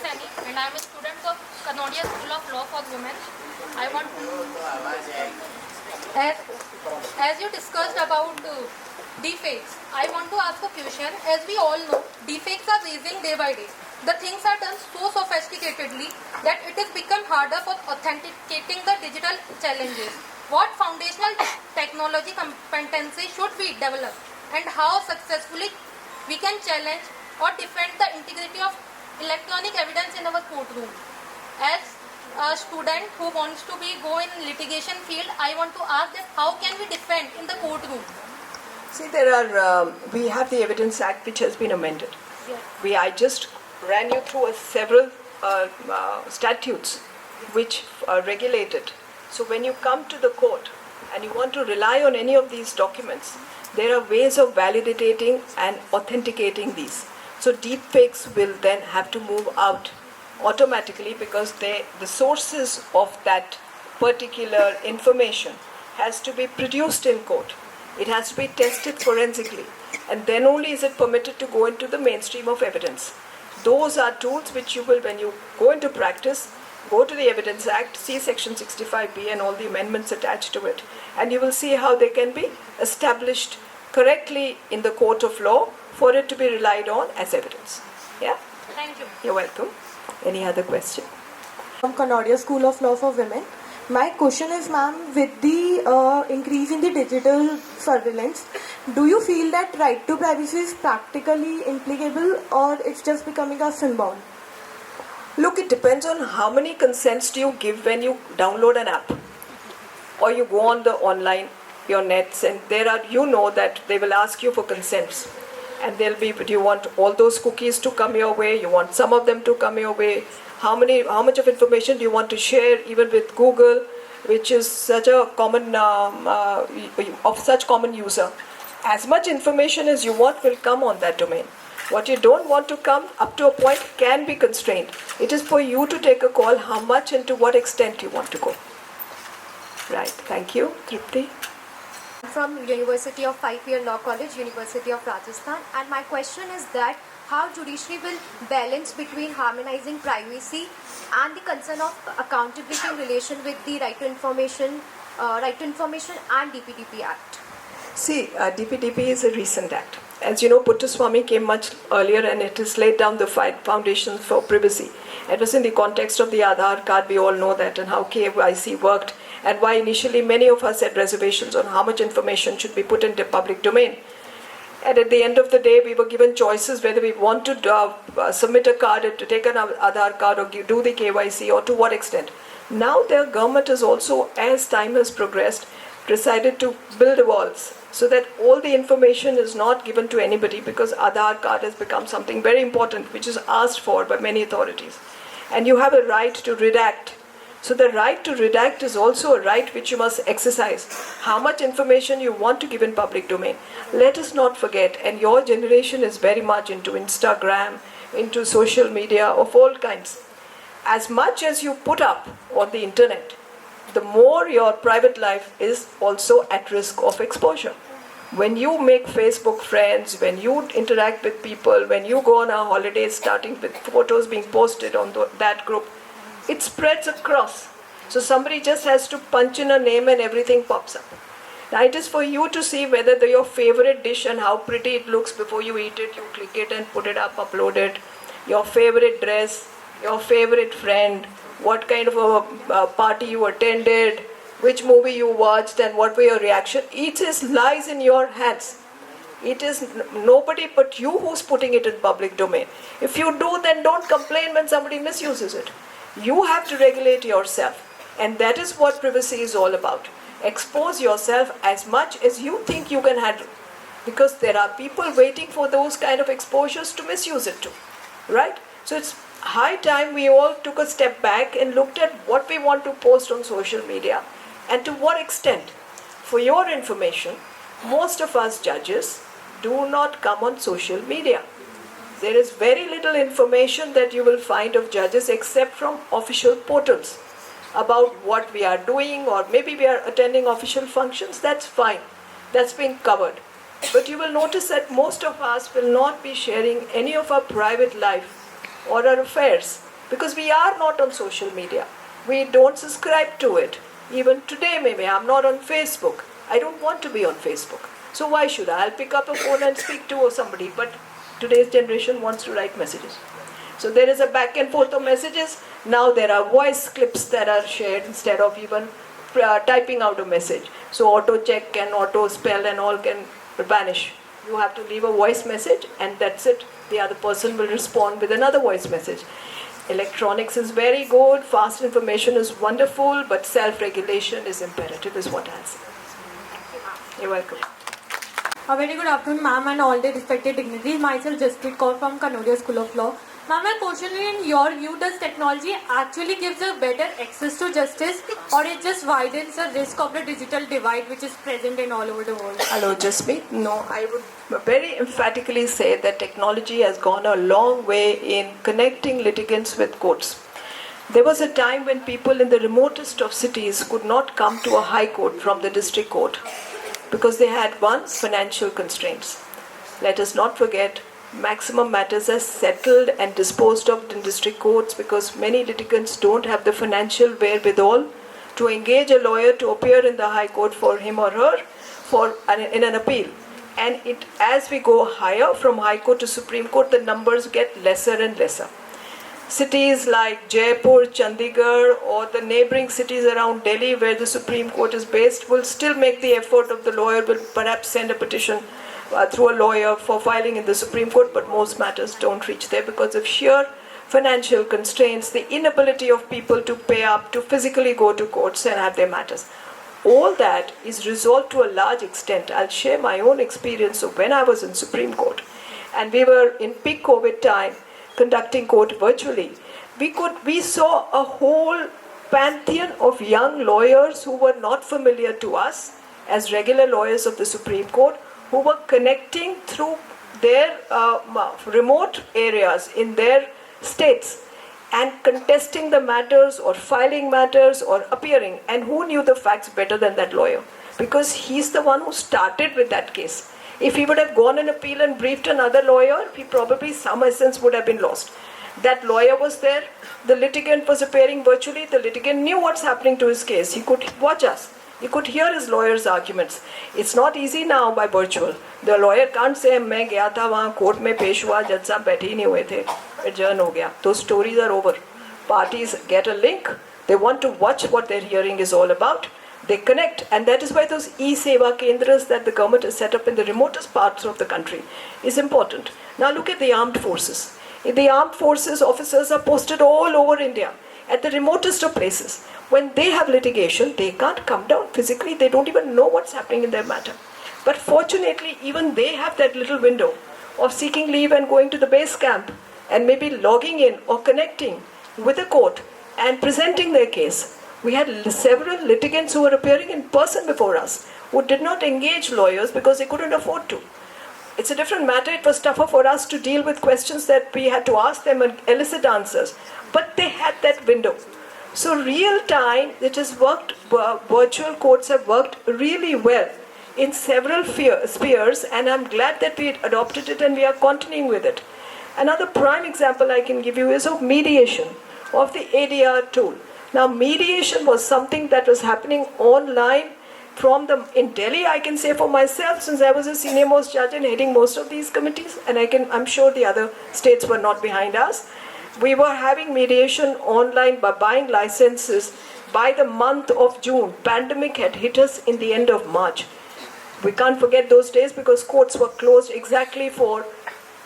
and I am a student of Kanoria School of Law for Women. I want as you discussed about deepfakes, I want to ask a question. As we all know, deepfakes are raising day by day. The things are done so sophisticatedly that it has become harder for authenticating the digital challenges. What foundational technology competency should we develop, and how successfully we can challenge or defend the integrity of electronic evidence in our courtroom? As a student who wants to go in litigation field, I want to ask that how can we defend in the courtroom? See, we have the Evidence Act which has been amended. Yes. I just ran you through several statutes which regulate it. So when you come to the court and you want to rely on any of these documents, there are ways of validating and authenticating these. So deepfakes will then have to move out automatically because the sources of that particular information has to be produced in court. It has to be tested forensically, and then only is it permitted to go into the mainstream of evidence. Those are tools which you will, when you go into practice, go to the Evidence Act, see Section 65B and all the amendments attached to it, and you will see how they can be established correctly in the court of law for it to be relied on as evidence. Yeah? Thank you. You're welcome. Any other question? From Kanoria School of Law for Women. My question is, ma'am, with the increase in the digital surveillance, do you feel that right to privacy is practically implicable, or it's just becoming a symbol? Look, it depends on how many consents do you give when you download an app or you go on the online, your nets, and there are, you know that they will ask you for consents, and they'll be, do you want all those cookies to come your way? You want some of them to come your way? How much of information do you want to share, even with Google, which is such a common, of such common user? As much information as you want will come on that domain. What you don't want to come up to a point can be constrained. It is for you to take a call how much and to what extent you want to go. Right, thank you. Trustee? From University of 5-year Law College, University of Rajasthan, and my question is that how judiciary will balance between harmonizing privacy and the concern of accountability in relation with the right to information and DPDP Act. See, DPDP is a recent act. As you know, Puttaswamy came much earlier, and it has laid down the foundations for privacy. It was in the context of the Aadhaar card, we all know that, and how KYC worked, and why initially many of us had reservations on how much information should be put into public domain. And at the end of the day, we were given choices whether we want to submit a card, to take an Aadhaar card, or do the KYC, or to what extent. Now the government has also, as time has progressed, decided to build walls so that all the information is not given to anybody, because Aadhaar card has become something very important which is asked for by many authorities. And you have a right to redact. So the right to redact is also a right which you must exercise. How much information you want to give in public domain. Let us not forget, and your generation is very much into Instagram, into social media of all kinds. As much as you put up on the internet, the more your private life is also at risk of exposure. When you make Facebook friends, when you interact with people, when you go on a holiday starting with photos being posted on that group, it spreads across. So somebody just has to punch in a name and everything pops up. Now it is for you to see whether your favorite dish and how pretty it looks before you eat it, you click it and put it up, upload it. Your favorite dress, your favorite friend, what kind of a party you attended, which movie you watched, and what were your reaction. It lies in your hands. It is nobody but you who's putting it in public domain. If you do, then don't complain when somebody misuses it. You have to regulate yourself, and that is what privacy is all about. Expose yourself as much as you think you can handle, because there are people waiting for those kind of exposures to misuse it too, right? So it's high time we all took a step back and looked at what we want to post on social media and to what extent. For your information, most of us judges do not come on social media. There is very little information that you will find of judges except from official portals about what we are doing, or maybe we are attending official functions. That's fine. That's being covered. But you will notice that most of us will not be sharing any of our private life or our affairs, because we are not on social media. We don't subscribe to it. Even today, maybe I'm not on Facebook. I don't want to be on Facebook. So why should I? I'll pick up a phone and speak to somebody. But today's generation wants to write messages. So there is a back and forth of messages. Now there are voice clips that are shared instead of even typing out a message. So auto check and auto spell and all can vanish. You have to leave a voice message and that's it. The other person will respond with another voice message. Electronics is very good, fast information is wonderful, but self-regulation is imperative, is what I'll say. You're welcome. A very good afternoon, ma'am, and all the respected dignitaries. Myself, Jasprit Kaur from Kanoria School of Law. Ma'am, my question is, in your view, does technology actually gives a better access to justice, or it just widens the risk of the digital divide which is present in all over the world? Hello, Jasprit. No, I would very emphatically say that technology has gone a long way in connecting litigants with courts. There was a time when people in the remotest of cities could not come to a high court from the district court because they had financial constraints. Let us not forget, maximum matters are settled and disposed of in district courts because many litigants don't have the financial wherewithal to engage a lawyer to appear in the high court for him or her in an appeal. And as we go higher from high court to Supreme Court, the numbers get lesser and lesser. Cities like Jaipur, Chandigarh, or the neighboring cities around Delhi where the Supreme Court is based will still make the effort of the lawyer, will perhaps send a petition through a lawyer for filing in the Supreme Court, but most matters don't reach there because of sheer financial constraints, the inability of people to pay up to physically go to courts and have their matters. All that is resolved to a large extent. I'll share my own experience of when I was in Supreme Court and we were in peak COVID time conducting court virtually. We saw a whole pantheon of young lawyers who were not familiar to us as regular lawyers of the Supreme Court, who were connecting through their remote areas in their states and contesting the matters or filing matters or appearing. And who knew the facts better than that lawyer? Because he's the one who started with that case. If he would have gone and appeal and briefed another lawyer, probably some essence would have been lost. That lawyer was there, the litigant was appearing virtually, the litigant knew what's happening to his case. He could watch us. You could hear his lawyer's arguments. It's not easy now by virtual. The lawyer can't say, मैं गया था वहाँ court में पेश हुआ, जज साहब बैठे ही नहीं हुए थे, adjourn हो गया. Those stories are over. Parties get a link. They want to watch what their hearing is all about. They connect, and that is why those e-seva kendras that the government has set up in the remotest parts of the country is important. Now look at the armed forces. In the armed forces, officers are posted all over India at the remotest of places. When they have litigation, they can't come down physically. They don't even know what's happening in their matter. But fortunately, even they have that little window of seeking leave and going to the base camp and maybe logging in or connecting with the court and presenting their case. We had several litigants who were appearing in person before us who did not engage lawyers because they couldn't afford to. It's a different matter. It was tougher for us to deal with questions that we had to ask them and elicit answers. But they had that window. So real time, it has worked, virtual courts have worked really well in several spheres, and I'm glad that we adopted it and we are continuing with it. Another prime example I can give you is of mediation, of the ADR tool. Now mediation was something that was happening online in Delhi. I can say for myself, since I was a senior most judge and heading most of these committees, and I'm sure the other states were not behind us. We were having mediation online by buying licenses by the month of June. Pandemic had hit us in the end of March. We can't forget those days because courts were closed exactly for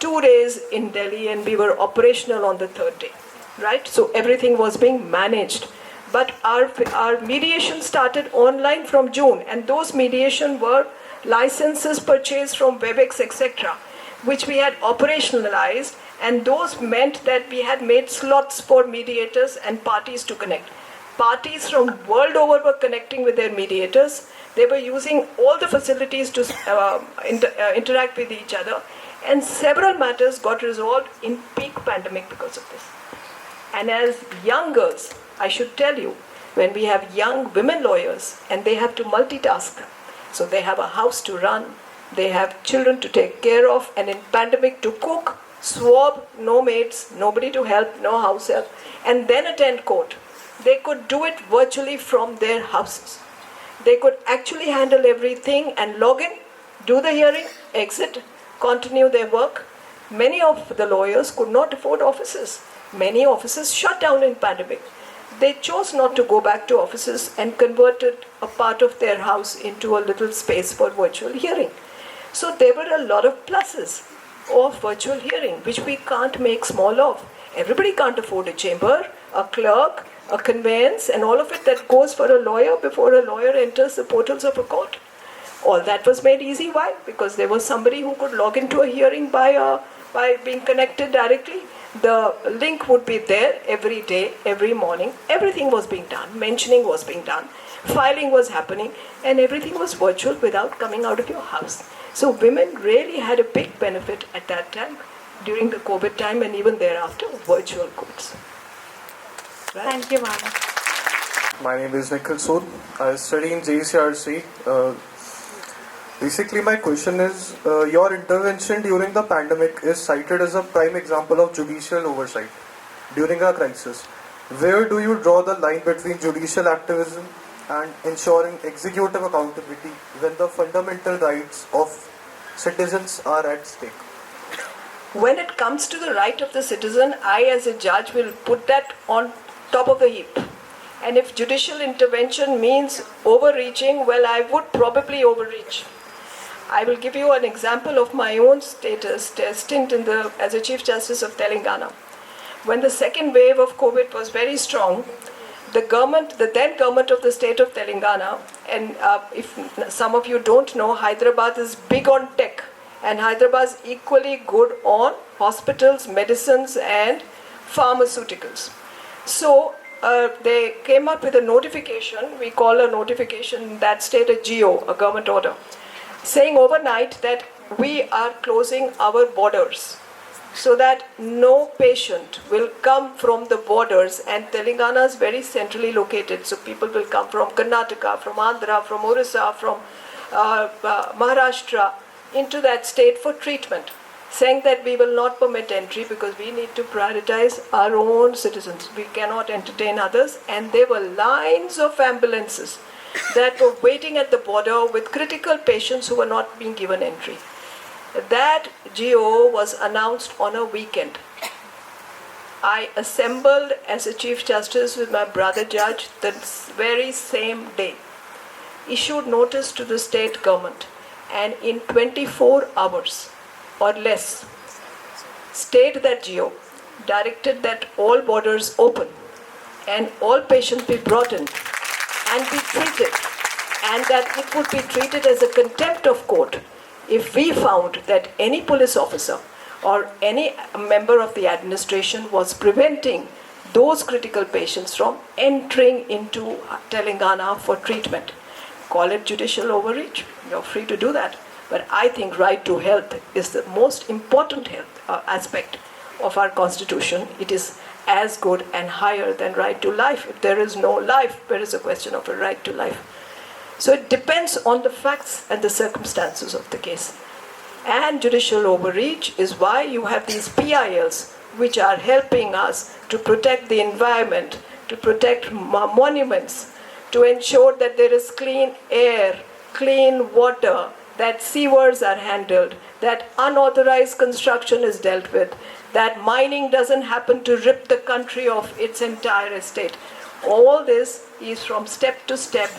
2 days in Delhi and we were operational on the 3rd day, right? So everything was being managed. But our mediation started online from June, and those mediation were licenses purchased from WebEx, etc., which we had operationalized, and those meant that we had made slots for mediators and parties to connect. Parties from world over were connecting with their mediators. They were using all the facilities to interact with each other, and several matters got resolved in peak pandemic because of this. And as young girls, I should tell you, when we have young women lawyers and they have to multitask, so they have a house to run, they have children to take care of, and in pandemic to cook, swab, no maids, nobody to help, no house help, and then attend court. They could do it virtually from their houses. They could actually handle everything and log in, do the hearing, exit, continue their work. Many of the lawyers could not afford offices. Many offices shut down in pandemic. They chose not to go back to offices and converted a part of their house into a little space for virtual hearing. So there were a lot of pluses of virtual hearing, which we can't make small of. Everybody can't afford a chamber, a clerk, a conveyance, and all of it that goes for a lawyer before a lawyer enters the portals of a court. All that was made easy. Why? Because there was somebody who could log into a hearing by being connected directly. The link would be there every day, every morning. Everything was being done. Mentioning was being done. Filing was happening. And everything was virtual without coming out of your house. So women really had a big benefit at that time, during the COVID time and even thereafter, virtual courts. Right? Thank you, ma'am. My name is Nikhil Sood. I study in JCRC. Basically, my question is, your intervention during the pandemic is cited as a prime example of judicial oversight during a crisis. Where do you draw the line between judicial activism and ensuring executive accountability when the fundamental rights of citizens are at stake? When it comes to the right of the citizen, I as a judge will put that on top of the heap. And if judicial intervention means overreaching, well, I would probably overreach. I will give you an example of my own stint as a Chief Justice of Telangana. When the second wave of COVID was very strong, the then government of the state of Telangana, and if some of you don't know, Hyderabad is big on tech, and Hyderabad is equally good on hospitals, medicines, and pharmaceuticals. So they came up with a notification, we call a notification in that state a GO, a government order, saying overnight that we are closing our borders so that no patient will come from the borders, and Telangana is very centrally located, so people will come from Karnataka, from Andhra, from Orissa, from Maharashtra into that state for treatment, saying that we will not permit entry because we need to prioritize our own citizens. We cannot entertain others, and there were lines of ambulances that were waiting at the border with critical patients who were not being given entry. That GO was announced on a weekend. I assembled as a Chief Justice with my brother judge the very same day, issued notice to the state government, and in 24 hours or less, stayed that GO, directed that all borders open and all patients be brought in and be treated, and that it would be treated as a contempt of court if we found that any police officer or any member of the administration was preventing those critical patients from entering into Telangana for treatment. Call it judicial overreach, you're free to do that. But I think right to health is the most important health aspect of our constitution. It is as good and higher than right to life. If there is no life, there is a question of a right to life. So it depends on the facts and the circumstances of the case. And judicial overreach is why you have these PILs, which are helping us to protect the environment, to protect monuments, to ensure that there is clean air, clean water, that sewers are handled, that unauthorized construction is dealt with, that mining doesn't happen to rip the country of its entire estate. All this is from step to step,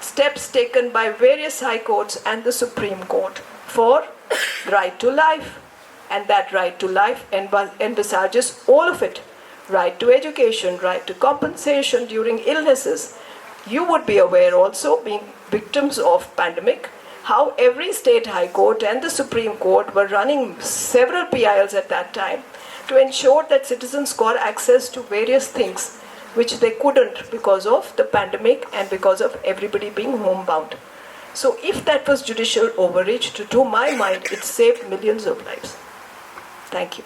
steps taken by various high courts and the Supreme Court for right to life. And that right to life envisages all of it. Right to education, right to compensation during illnesses. You would be aware also, being victims of pandemic, how every state high court and the Supreme Court were running several PILs at that time to ensure that citizens got access to various things which they couldn't because of the pandemic and because of everybody being homebound. So if that was judicial overreach, to my mind, it saved millions of lives. Thank you.